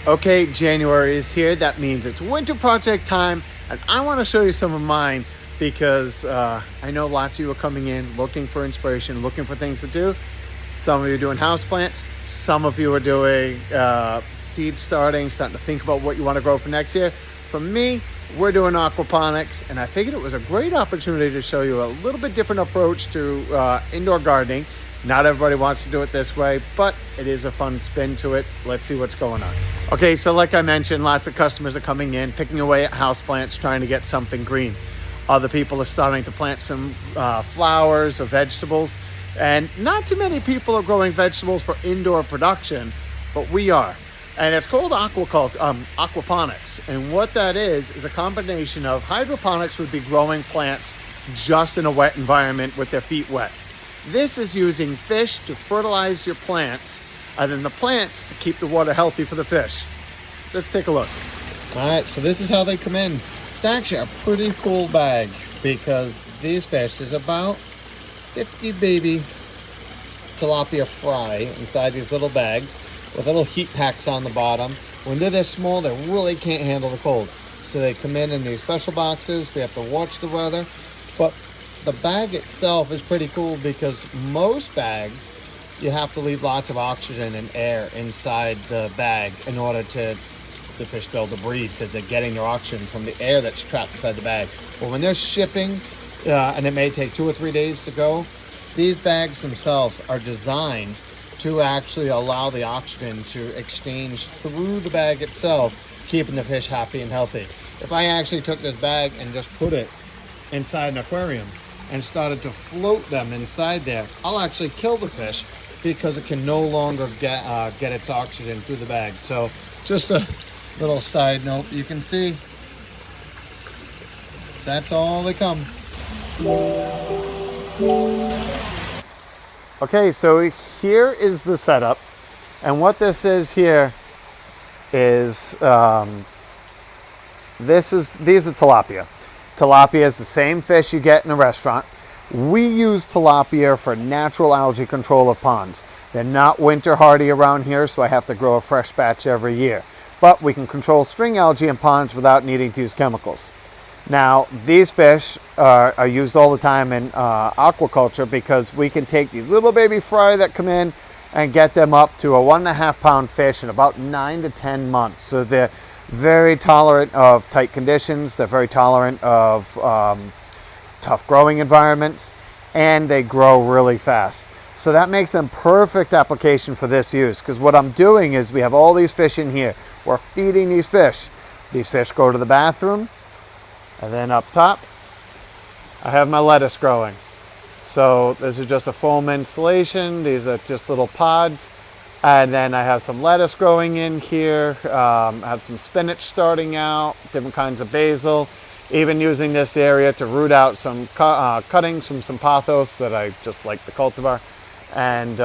Okay, January is here. That means it's winter project time, and I want to show you some of mine because I know lots of you are coming in looking for inspiration, looking for things to do. Some of you are doing houseplants. Some of you are doing seed starting, starting to think about what you want to grow for next year. For me, we're doing aquaponics, and I figured it was a great opportunity to show you a little bit different approach to indoor gardening. Not everybody wants to do it this way, but it is a fun spin to it. Let's see what's going on. Okay, so like I mentioned, lots of customers are coming in, picking away at houseplants, trying to get something green. Other people are starting to plant some flowers or vegetables, and not too many people are growing vegetables for indoor production, but we are. And it's called aquaponics. And what that is a combination of hydroponics would be growing plants just in a wet environment with their feet wet. This is using fish to fertilize your plants, and then the plants to keep the water healthy for the fish. Let's take a look. All right, so this is how they come in. It's actually a pretty cool bag because these fish, there's about 50 baby tilapia fry inside these little bags with little heat packs on the bottom. When they're this small, they really can't handle the cold. So they come in these special boxes. We have to watch the weather, but the bag itself is pretty cool because most bags, you have to leave lots of oxygen and air inside the bag in order to the fish be able to breathe because they're getting their oxygen from the air that's trapped inside the bag. But when they're shipping, and it may take 2 or 3 days to go, these bags themselves are designed to actually allow the oxygen to exchange through the bag itself, keeping the fish happy and healthy. If I actually took this bag and just put it inside an aquarium and started to float them inside there, I'll actually kill the fish because it can no longer get its oxygen through the bag. So just a little side note, you can see that's all they come. Okay, so here is the setup, and what this is here is these are tilapia. Tilapia is the same fish you get in a restaurant. We use tilapia for natural algae control of ponds. They're not winter hardy around here, so I have to grow a fresh batch every year. But we can control string algae in ponds without needing to use chemicals. Now, these fish are used all the time in aquaculture because we can take these little baby fry that come in and get them up to a 1.5 pound fish in about 9 to 10 months. So they're very tolerant of tight conditions. They're very tolerant of tough growing environments, and they grow really fast. So that makes them perfect application for this use, because what I'm doing is we have all these fish in here. We're feeding these fish. These fish go to the bathroom, and then up top, I have my lettuce growing. So this is just a foam installation. These are just little pods. And then I have some lettuce growing in here. I have some spinach starting out, different kinds of basil. Even using this area to root out some cuttings from some pothos that I just like the cultivar. And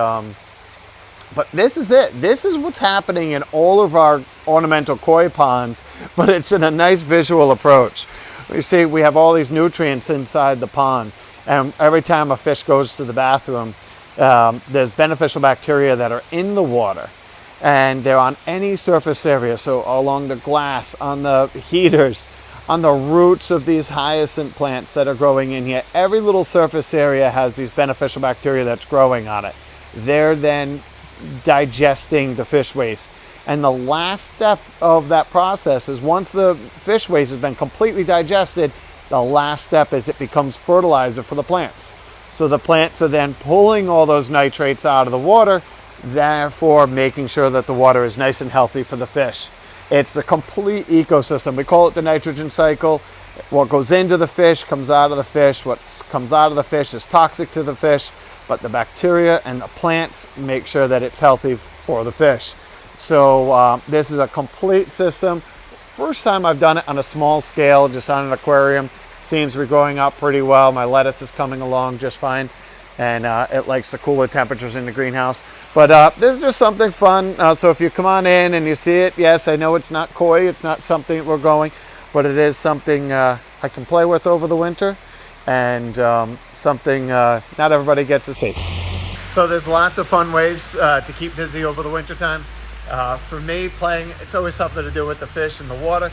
but this is it. This is what's happening in all of our ornamental koi ponds, but it's in a nice visual approach. You see, we have all these nutrients inside the pond, and every time a fish goes to the bathroom, there's beneficial bacteria that are in the water, and they're on any surface area. So along the glass, on the heaters, on the roots of these hyacinth plants that are growing in here, every little surface area has these beneficial bacteria that's growing on it. They're then digesting the fish waste. And the last step of that process is once the fish waste has been completely digested, the last step is it becomes fertilizer for the plants. So the plants are then pulling all those nitrates out of the water, therefore making sure that the water is nice and healthy for the fish. It's the complete ecosystem. We call it the nitrogen cycle. What goes into the fish comes out of the fish. What comes out of the fish is toxic to the fish, but the bacteria and the plants make sure that it's healthy for the fish. So this is a complete system. First time I've done it on a small scale, just on an aquarium. Seems to be growing up pretty well. My lettuce is coming along just fine, and it likes the cooler temperatures in the greenhouse. But this is just something fun. So if you come on in and you see it, yes, I know it's not koi, it's not something that we're growing, but it is something I can play with over the winter, and something not everybody gets to see. So there's lots of fun ways to keep busy over the winter time. For me, playing, it's always something to do with the fish and the water,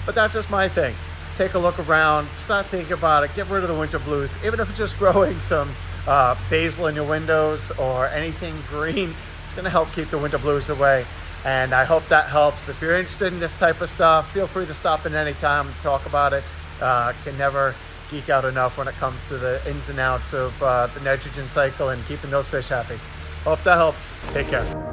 but that's just my thing. Take a look around, start thinking about it, get rid of the winter blues. Even if it's just growing some basil in your windows or anything green, it's gonna help keep the winter blues away. And I hope that helps. If you're interested in this type of stuff, feel free to stop in any time and talk about it. Can never geek out enough when it comes to the ins and outs of the nitrogen cycle and keeping those fish happy. Hope that helps. Take care.